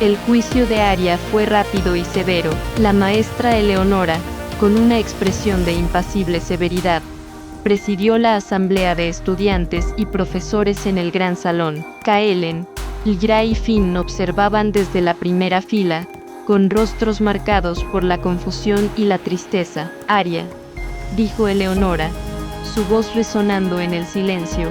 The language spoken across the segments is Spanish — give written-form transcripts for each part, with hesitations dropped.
El juicio de Aria fue rápido y severo. La maestra Eleonora, con una expresión de impasible severidad, presidió la asamblea de estudiantes y profesores en el gran salón. Kaelen, Ylgra y Finn observaban desde la primera fila, con rostros marcados por la confusión y la tristeza. Aria, dijo Eleonora, su voz resonando en el silencio,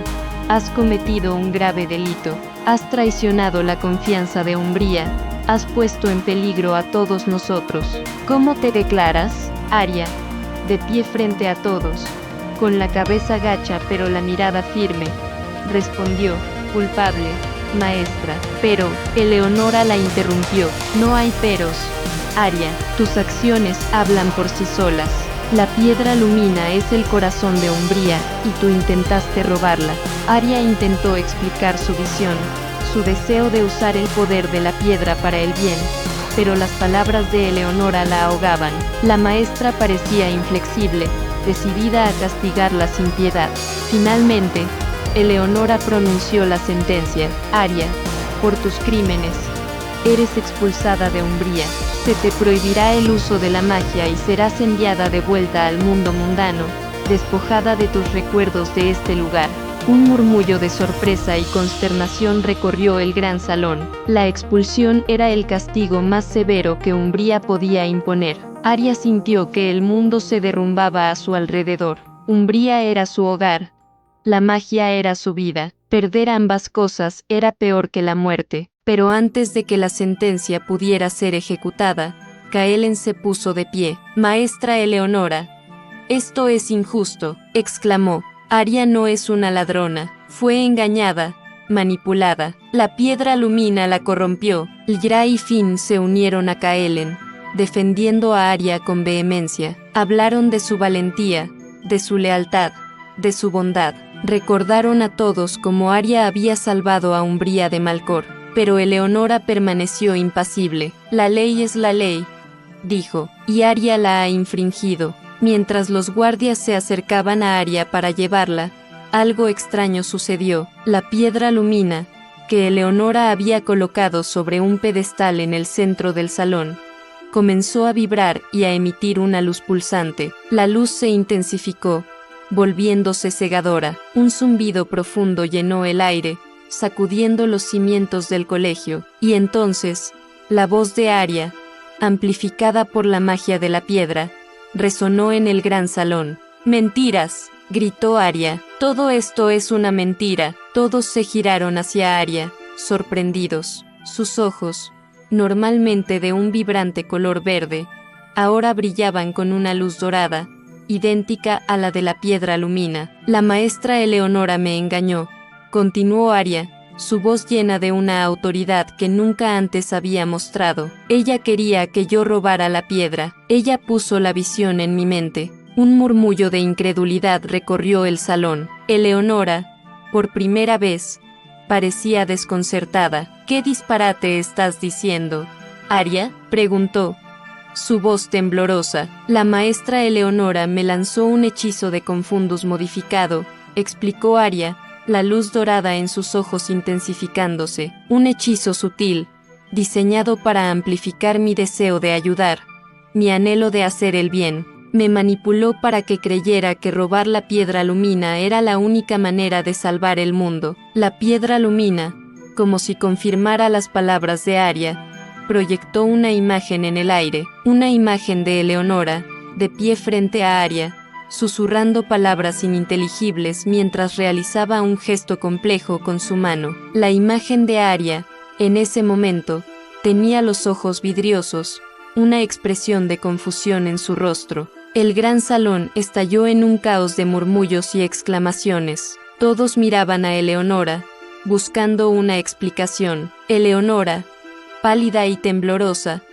has cometido un grave delito. Has traicionado la confianza de Umbría, has puesto en peligro a todos nosotros. ¿Cómo te declaras? Aria, de pie frente a todos, con la cabeza gacha pero la mirada firme, respondió, culpable, maestra. Pero, Eleonora la interrumpió, no hay peros. Aria, tus acciones hablan por sí solas. La piedra lumina es el corazón de Umbría, y tú intentaste robarla. Aria intentó explicar su visión, su deseo de usar el poder de la piedra para el bien, pero las palabras de Eleonora la ahogaban. La maestra parecía inflexible, decidida a castigarla sin piedad. Finalmente, Eleonora pronunció la sentencia. Aria, por tus crímenes, eres expulsada de Umbría. Se te prohibirá el uso de la magia y serás enviada de vuelta al mundo mundano, despojada de tus recuerdos de este lugar. Un murmullo de sorpresa y consternación recorrió el gran salón. La expulsión era el castigo más severo que Umbría podía imponer. Aria sintió que el mundo se derrumbaba a su alrededor. Umbría era su hogar. La magia era su vida. Perder ambas cosas era peor que la muerte. Pero antes de que la sentencia pudiera ser ejecutada, Kaelen se puso de pie. Maestra Eleonora, esto es injusto, exclamó. Aria no es una ladrona, fue engañada, manipulada. La piedra lumina la corrompió. Ylgra y Finn se unieron a Kaelen, defendiendo a Aria con vehemencia. Hablaron de su valentía, de su lealtad, de su bondad. Recordaron a todos cómo Aria había salvado a Umbría de Malcor. Pero Eleonora permaneció impasible. La ley es la ley, dijo, y Aria la ha infringido. Mientras los guardias se acercaban a Aria para llevarla, algo extraño sucedió. La piedra lumina, que Eleonora había colocado sobre un pedestal en el centro del salón, comenzó a vibrar y a emitir una luz pulsante. La luz se intensificó, volviéndose cegadora. Un zumbido profundo llenó el aire, sacudiendo los cimientos del colegio, y entonces, la voz de Aria, amplificada por la magia de la piedra, resonó en el gran salón. ¡Mentiras!, gritó Aria. Todo esto es una mentira. Todos se giraron hacia Aria, sorprendidos. Sus ojos, normalmente de un vibrante color verde, ahora brillaban con una luz dorada, idéntica a la de la piedra lumina. La maestra Eleonora me engañó, continuó Aria, su voz llena de una autoridad que nunca antes había mostrado. Ella quería que yo robara la piedra. Ella puso la visión en mi mente. Un murmullo de incredulidad recorrió el salón. Eleonora, por primera vez, parecía desconcertada. ¿Qué disparate estás diciendo? Aria, preguntó, su voz temblorosa. La maestra Eleonora me lanzó un hechizo de Confundus modificado, explicó Aria, la luz dorada en sus ojos intensificándose. Un hechizo sutil, diseñado para amplificar mi deseo de ayudar, mi anhelo de hacer el bien. Me manipuló para que creyera que robar la piedra lumina era la única manera de salvar el mundo. La piedra lumina, como si confirmara las palabras de Aria, proyectó una imagen en el aire, una imagen de Eleonora, de pie frente a Aria, susurrando palabras ininteligibles mientras realizaba un gesto complejo con su mano. La imagen de Aria, en ese momento, tenía los ojos vidriosos, una expresión de confusión en su rostro. El gran salón estalló en un caos de murmullos y exclamaciones. Todos miraban a Eleonora, buscando una explicación. Eleonora, pálida y temblorosa,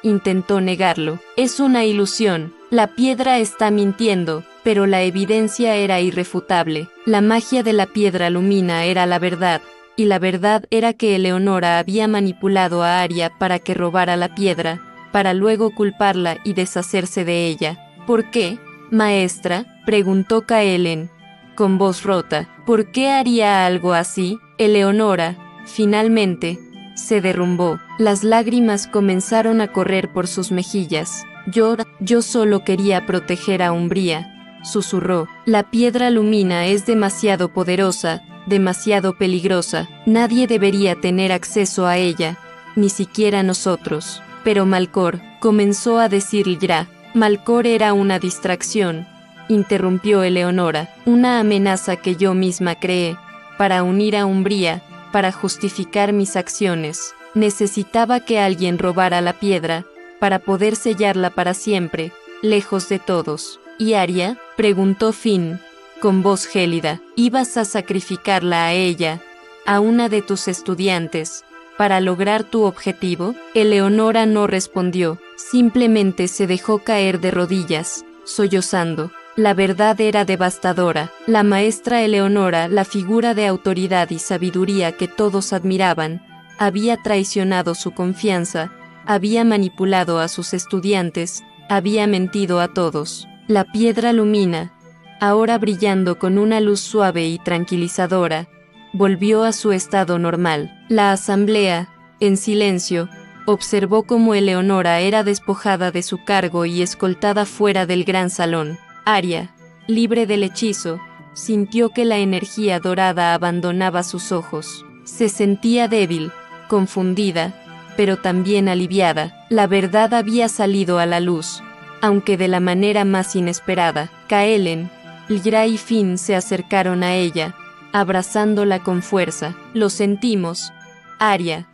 intentó negarlo. Es una ilusión. La piedra está mintiendo, pero la evidencia era irrefutable. La magia de la piedra lumina era la verdad, y la verdad era que Eleonora había manipulado a Aria para que robara la piedra, para luego culparla y deshacerse de ella. ¿Por qué, maestra?, preguntó Kaelen, con voz rota. ¿Por qué haría algo así? Eleonora, finalmente, se derrumbó. Las lágrimas comenzaron a correr por sus mejillas. Yo solo quería proteger a Umbría, susurró. La piedra lumina es demasiado poderosa, demasiado peligrosa. Nadie debería tener acceso a ella, ni siquiera nosotros. Pero Malcor, comenzó a decir Ylra. Malcor era una distracción, interrumpió Eleonora. Una amenaza que yo misma creé, para unir a Umbría, para justificar mis acciones. Necesitaba que alguien robara la piedra, para poder sellarla para siempre, lejos de todos. ¿Y Aria?, preguntó Finn, con voz gélida. ¿Ibas a sacrificarla a ella, a una de tus estudiantes, para lograr tu objetivo? Eleonora no respondió, simplemente se dejó caer de rodillas, sollozando. La verdad era devastadora. La maestra Eleonora, la figura de autoridad y sabiduría que todos admiraban, había traicionado su confianza, había manipulado a sus estudiantes, había mentido a todos. La piedra lumina, ahora brillando con una luz suave y tranquilizadora, volvió a su estado normal. La asamblea, en silencio, observó cómo Eleonora era despojada de su cargo y escoltada fuera del gran salón. Aria, libre del hechizo, sintió que la energía dorada abandonaba sus ojos. Se sentía débil, confundida, pero también aliviada. La verdad había salido a la luz, aunque de la manera más inesperada. Kaelen, Ylra y Finn se acercaron a ella, abrazándola con fuerza. Lo sentimos, Aria,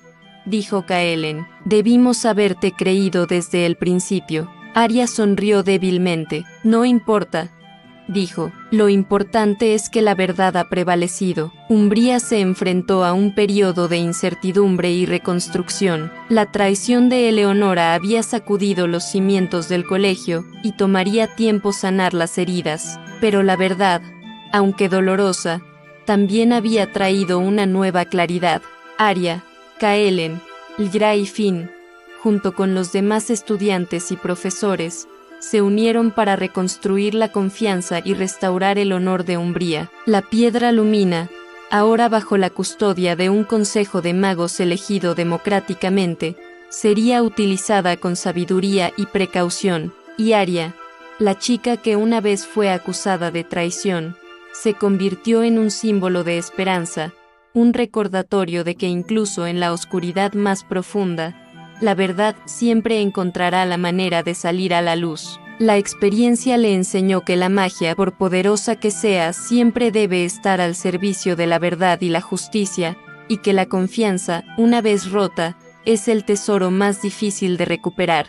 dijo Kaelen. Debimos haberte creído desde el principio. Aria sonrió débilmente. No importa, dijo. Lo importante es que la verdad ha prevalecido. Umbría se enfrentó a un periodo de incertidumbre y reconstrucción. La traición de Eleonora había sacudido los cimientos del colegio, y tomaría tiempo sanar las heridas. Pero la verdad, aunque dolorosa, también había traído una nueva claridad. Aria, Kaelen, Ylra y Finn, junto con los demás estudiantes y profesores, se unieron para reconstruir la confianza y restaurar el honor de Umbría. La piedra lumina, ahora bajo la custodia de un consejo de magos elegido democráticamente, sería utilizada con sabiduría y precaución. Y Aria, la chica que una vez fue acusada de traición, se convirtió en un símbolo de esperanza, un recordatorio de que incluso en la oscuridad más profunda, la verdad siempre encontrará la manera de salir a la luz. La experiencia le enseñó que la magia, por poderosa que sea, siempre debe estar al servicio de la verdad y la justicia, y que la confianza, una vez rota, es el tesoro más difícil de recuperar.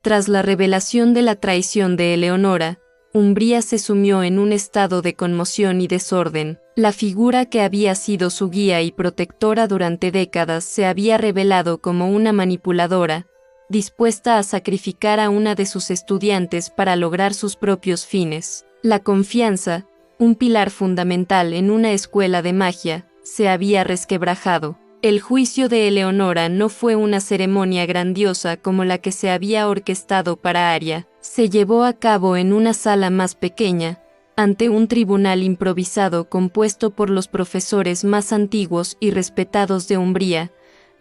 Tras la revelación de la traición de Eleonora, Umbría se sumió en un estado de conmoción y desorden. La figura que había sido su guía y protectora durante décadas se había revelado como una manipuladora, dispuesta a sacrificar a una de sus estudiantes para lograr sus propios fines. La confianza, un pilar fundamental en una escuela de magia, se había resquebrajado. El juicio de Eleonora no fue una ceremonia grandiosa como la que se había orquestado para Aria. Se llevó a cabo en una sala más pequeña, ante un tribunal improvisado compuesto por los profesores más antiguos y respetados de Umbría,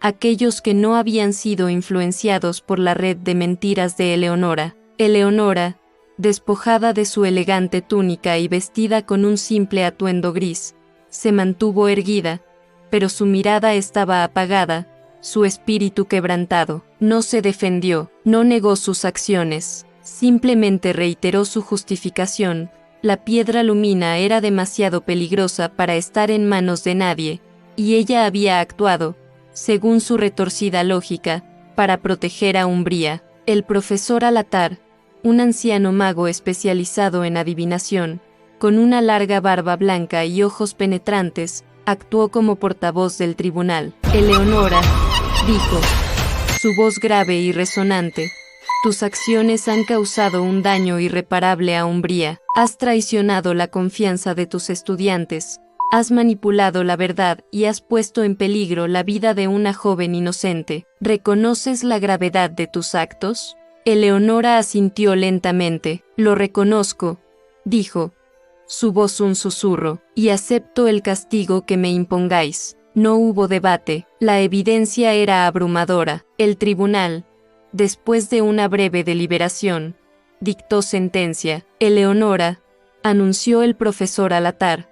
aquellos que no habían sido influenciados por la red de mentiras de Eleonora. Eleonora, despojada de su elegante túnica y vestida con un simple atuendo gris, se mantuvo erguida, pero su mirada estaba apagada, su espíritu quebrantado. No se defendió, no negó sus acciones, simplemente reiteró su justificación. La piedra lumina era demasiado peligrosa para estar en manos de nadie, y ella había actuado, según su retorcida lógica, para proteger a Umbría. El profesor Alatar, un anciano mago especializado en adivinación, con una larga barba blanca y ojos penetrantes, actuó como portavoz del tribunal. Eleonora, dijo, su voz grave y resonante, tus acciones han causado un daño irreparable a Umbría. Has traicionado la confianza de tus estudiantes, has manipulado la verdad y has puesto en peligro la vida de una joven inocente. ¿Reconoces la gravedad de tus actos? Eleonora asintió lentamente. Lo reconozco, dijo, su voz un susurro, y acepto el castigo que me impongáis. No hubo debate, la evidencia era abrumadora. El tribunal, después de una breve deliberación, dictó sentencia. Eleonora, anunció el profesor Alatar,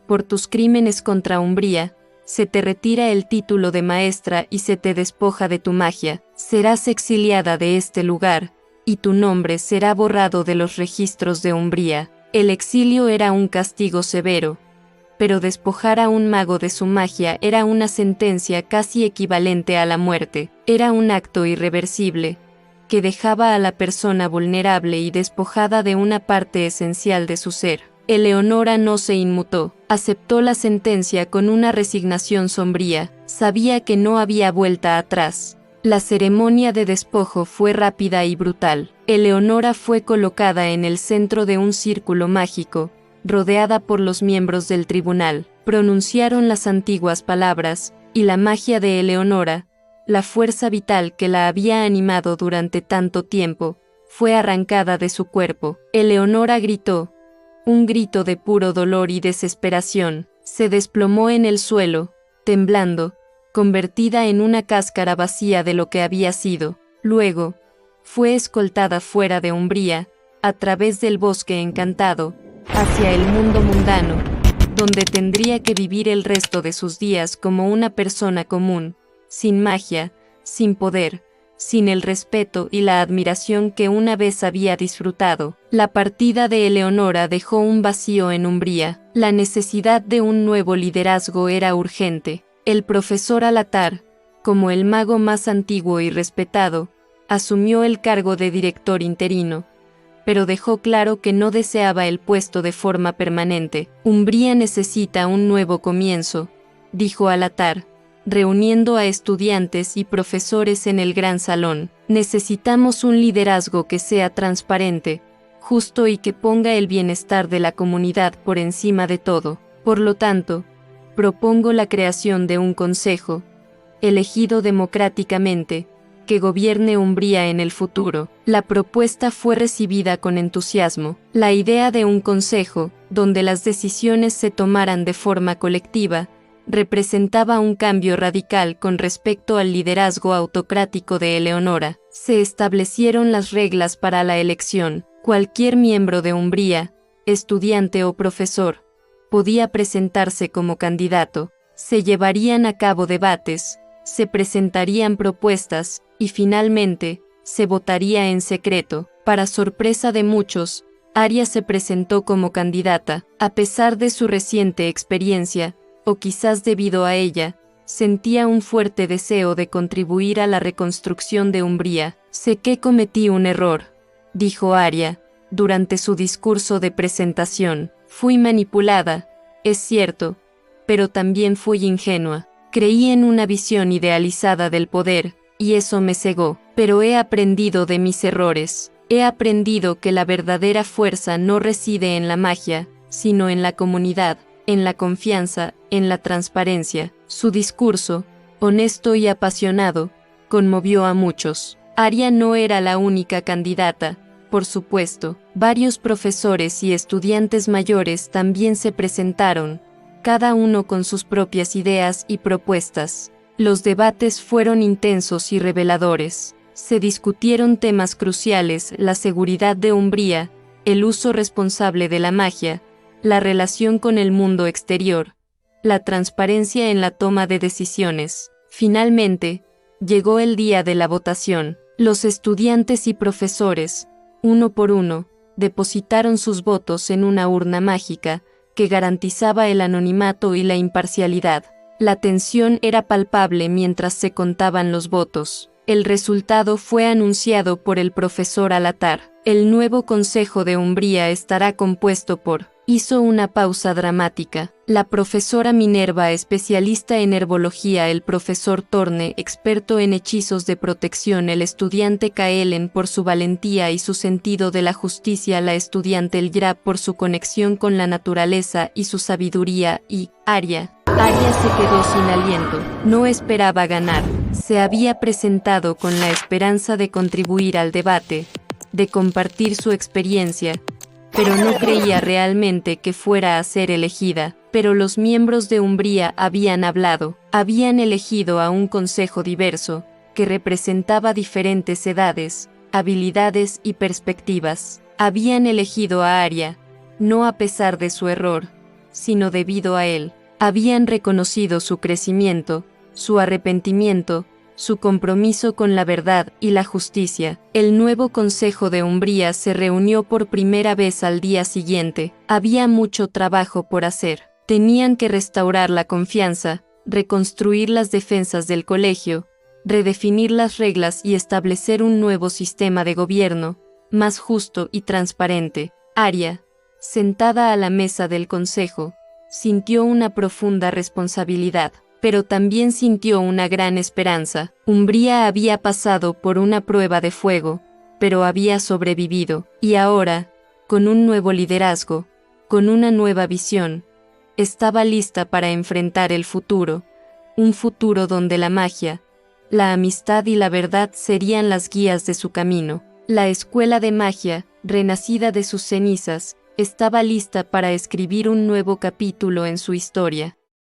por tus crímenes contra Umbría, se te retira el título de maestra y se te despoja de tu magia. Serás exiliada de este lugar, y tu nombre será borrado de los registros de Umbría. El exilio era un castigo severo, pero despojar a un mago de su magia era una sentencia casi equivalente a la muerte. Era un acto irreversible, que dejaba a la persona vulnerable y despojada de una parte esencial de su ser. Eleonora no se inmutó, aceptó la sentencia con una resignación sombría, sabía que no había vuelta atrás. La ceremonia de despojo fue rápida y brutal. Eleonora fue colocada en el centro de un círculo mágico, rodeada por los miembros del tribunal. Pronunciaron las antiguas palabras, y la magia de Eleonora, la fuerza vital que la había animado durante tanto tiempo, fue arrancada de su cuerpo. Eleonora gritó, un grito de puro dolor y desesperación. Se desplomó en el suelo, temblando, convertida en una cáscara vacía de lo que había sido. Luego, fue escoltada fuera de Umbría, a través del bosque encantado, hacia el mundo mundano, donde tendría que vivir el resto de sus días como una persona común, sin magia, sin poder, sin el respeto y la admiración que una vez había disfrutado. La partida de Eleonora dejó un vacío en Umbría. La necesidad de un nuevo liderazgo era urgente. El profesor Alatar, como el mago más antiguo y respetado, asumió el cargo de director interino, pero dejó claro que no deseaba el puesto de forma permanente. Umbría necesita un nuevo comienzo, dijo Alatar, reuniendo a estudiantes y profesores en el gran salón. Necesitamos un liderazgo que sea transparente, justo y que ponga el bienestar de la comunidad por encima de todo. Por lo tanto, propongo la creación de un consejo, elegido democráticamente, que gobierne Umbría en el futuro. La propuesta fue recibida con entusiasmo. La idea de un consejo, donde las decisiones se tomaran de forma colectiva, representaba un cambio radical con respecto al liderazgo autocrático de Eleonora. Se establecieron las reglas para la elección. Cualquier miembro de Umbría, estudiante o profesor, podía presentarse como candidato. Se llevarían a cabo debates, se presentarían propuestas, y finalmente, se votaría en secreto. Para sorpresa de muchos, Aria se presentó como candidata. A pesar de su reciente experiencia, o quizás debido a ella, sentía un fuerte deseo de contribuir a la reconstrucción de Umbría. Sé que cometí un error, dijo Aria, durante su discurso de presentación. Fui manipulada, es cierto, pero también fui ingenua. Creí en una visión idealizada del poder, y eso me cegó. Pero he aprendido de mis errores. He aprendido que la verdadera fuerza no reside en la magia, sino en la comunidad, en la confianza, en la transparencia. Su discurso, honesto y apasionado, conmovió a muchos. Aria no era la única candidata, por supuesto. Varios profesores y estudiantes mayores también se presentaron, cada uno con sus propias ideas y propuestas. Los debates fueron intensos y reveladores. Se discutieron temas cruciales: la seguridad de Umbría, el uso responsable de la magia, la relación con el mundo exterior, la transparencia en la toma de decisiones. Finalmente, llegó el día de la votación. Los estudiantes y profesores, uno por uno, depositaron sus votos en una urna mágica que garantizaba el anonimato y la imparcialidad. La tensión era palpable mientras se contaban los votos. El resultado fue anunciado por el profesor Alatar. El nuevo Consejo de Umbría estará compuesto por... Hizo una pausa dramática. La profesora Minerva, especialista en herbología; el profesor Torne, experto en hechizos de protección; el estudiante Kaelen por su valentía y su sentido de la justicia; la estudiante Elra por su conexión con la naturaleza y su sabiduría; y Aria. Aria se quedó sin aliento. No esperaba ganar. Se había presentado con la esperanza de contribuir al debate, de compartir su experiencia, pero no creía realmente que fuera a ser elegida. Pero los miembros de Umbría habían hablado, habían elegido a un consejo diverso, que representaba diferentes edades, habilidades y perspectivas. Habían elegido a Arya, no a pesar de su error, sino debido a él. Habían reconocido su crecimiento, su arrepentimiento, su compromiso con la verdad y la justicia. El nuevo Consejo de Umbría se reunió por primera vez al día siguiente. Había mucho trabajo por hacer. Tenían que restaurar la confianza, reconstruir las defensas del colegio, redefinir las reglas y establecer un nuevo sistema de gobierno, más justo y transparente. Arya, sentada a la mesa del consejo, sintió una profunda responsabilidad, pero también sintió una gran esperanza. Umbría había pasado por una prueba de fuego, pero había sobrevivido, y ahora, con un nuevo liderazgo, con una nueva visión, estaba lista para enfrentar el futuro, un futuro donde la magia, la amistad y la verdad serían las guías de su camino. La escuela de magia, renacida de sus cenizas, estaba lista para escribir un nuevo capítulo en su historia.